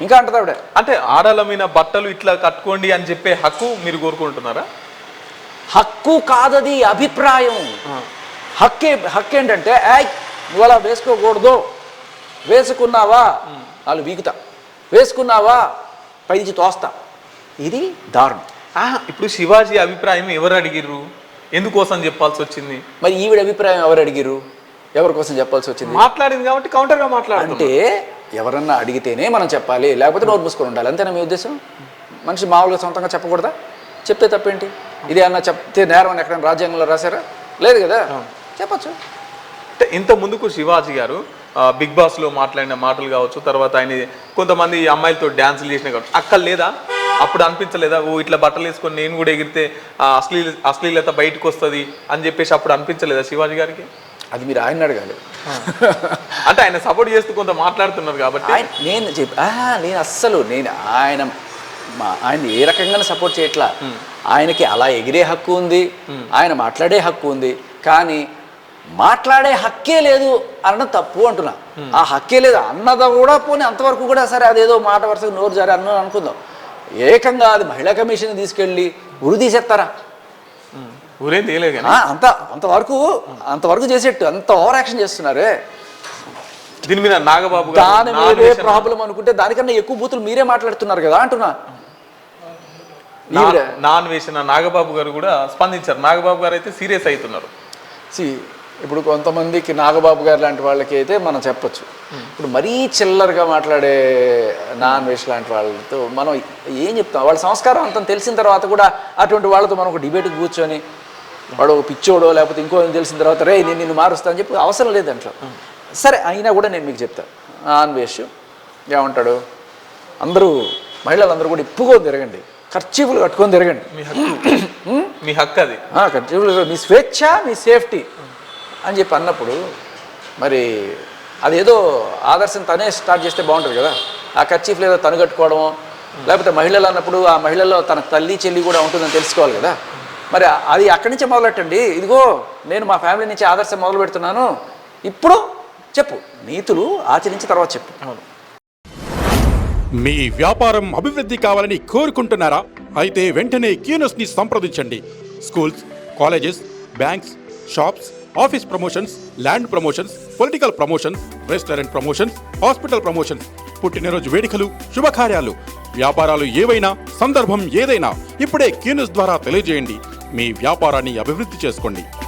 ఇంకా అంటది ఆవిడ. అంటే ఆడల మీద బట్టలు ఇట్లా కట్టుకోండి అని చెప్పే హక్కు మీరు కోరుకుంటున్నారా? హక్కు కాదది, అభిప్రాయం. హక్కు ఏంటంటే నువ్వు అలా వేసుకోకూడదు, వేసుకున్నావా వాళ్ళు వీగుతా, వేసుకున్నావా పైకి తోస్తా. ఇది దారుణం. ఇప్పుడు శివాజీ అభిప్రాయం ఎవరు అడిగిర్రు, ఎందుకోసం చెప్పాల్సి వచ్చింది? మరి ఈవిడ అభిప్రాయం ఎవరు అడిగిర్రు, ఎవరి కోసం చెప్పాల్సి వచ్చింది? మాట్లాడింది కాబట్టి కౌంటర్గా మాట్లాడాలి. అంటే ఎవరన్నా అడిగితేనే మనం చెప్పాలి, లేకపోతే నోరు మూసుకొని ఉండాలి, అంతేనా మీ ఉద్దేశం? మనిషి మామూలుగా సొంతంగా చెప్పకూడదా? చెప్తే తప్పేంటి? ఇది అన్న చెప్తే నేరం అని ఎక్కడైనా రాజ్యాంగంలో రాశారా? లేదు కదా, చెప్పచ్చు. అంటే ఇంత ముందుకు శివాజీ గారు బిగ్ బాస్లో మాట్లాడిన మాటలు కావచ్చు, తర్వాత ఆయన కొంతమంది అమ్మాయిలతో డ్యాన్సులు చేసిన కావచ్చు, అక్కడ లేదా అప్పుడు అనిపించలేదా ఓ ఇట్లా బట్టలు వేసుకొని నేను కూడా ఎగిరితే అశ్లీలత బయటకు వస్తుంది అని చెప్పేసి అప్పుడు అనిపించలేదా శివాజీ గారికి? అది మీరు ఆయన అడగాలి. అంటే ఆయన సపోర్ట్ చేస్తూ కొంత మాట్లాడుతున్నారు కాబట్టి నేను అస్సలు ఆయన ఏ రకంగా సపోర్ట్ చేయట్లా. ఆయనకి అలా ఎగిరే హక్కు ఉంది, ఆయన మాట్లాడే హక్కు ఉంది, కానీ మాట్లాడే హక్కే లేదు అనడం తప్పు అంటున్నా. ఆ హక్కే లేదు అన్నదా కూడా పోనీ అంతవరకు కూడా సరే, అదేదో మాట వరుసగా నోరు జారి అన్న అనుకుందాం. ఏకంగా అది మహిళా కమిషన్ తీసుకెళ్ళి ఉరి తీసేస్తారా? ఊరేం తీయలేదు. అంతవరకు చేసేట్టు అంత ఓవర్ యాక్షన్ చేస్తున్నారే. దీని మీద నాగబాబు దాని మీదే ప్రాబ్లం అనుకుంటే దానికన్నా ఎక్కువ బూతులు మీరే మాట్లాడుతున్నారు కదా అంటున్నా. నాన్ వేసిన నాగబాబు గారు కూడా స్పందించారు. నాగబాబు గారు అయితే సీరియస్ అవుతున్నారు. ఇప్పుడు కొంతమందికి నాగబాబు గారు లాంటి వాళ్ళకి అయితే మనం చెప్పచ్చు. ఇప్పుడు మరీ చిల్లరగా మాట్లాడే నాన్ వేష్ లాంటి వాళ్ళతో మనం ఏం చెప్తాం? వాళ్ళ సంస్కారం అంత తెలిసిన తర్వాత కూడా అటువంటి వాళ్ళతో మనం ఒక డిబేట్కి కూర్చొని వాడు పిచ్చోడో లేకపోతే ఇంకో తెలిసిన తర్వాత రే నేను నిన్ను మారుస్తా అని చెప్పి అవసరం లేదు దాంట్లో. సరే అయినా కూడా నేను మీకు చెప్తాను, నాన్ వేష్ ఏమంటాడు, మహిళలందరూ కూడా ఇప్పుకొని తిరగండి, ఖర్చీఫులు కట్టుకొని తిరగండి, మీ హక్కు అది, ఖర్చీఫులు, మీ స్వేచ్ఛ, మీ సేఫ్టీ అని చెప్పి అన్నప్పుడు మరి అదేదో ఆదర్శం తనే స్టార్ట్ చేస్తే బాగుంటుంది కదా. ఆ ఖర్చీఫ్ లేదా తను కట్టుకోవడము, లేకపోతే మహిళలు అన్నప్పుడు ఆ మహిళల్లో తన తల్లి చెల్లి కూడా ఉంటుందని తెలుసుకోవాలి కదా. మరి అది అక్కడి నుంచే మొదలెట్టండి. ఇదిగో నేను మా ఫ్యామిలీ నుంచి ఆదర్శం మొదలు పెడుతున్నాను, ఇప్పుడు చెప్పు, నీతులు ఆచరించి తర్వాత చెప్పు. మీ వ్యాపారం అభివృద్ధి కావాలని కోరుకుంటున్నారా? అయితే వెంటనే క్యూనస్ని సంప్రదించండి. Schools, colleges, banks, shops, office promotions, land promotions, political promotions, restaurant promotions, hospital promotions, పుట్టినరోజు వేడుకలు, శుభకార్యాలు, వ్యాపారాలు ఏవైనా, సందర్భం ఏదైనా ఇప్పుడే క్యూనస్ ద్వారా తెలియజేయండి. మీ వ్యాపారాన్ని అభివృద్ధి చేసుకోండి.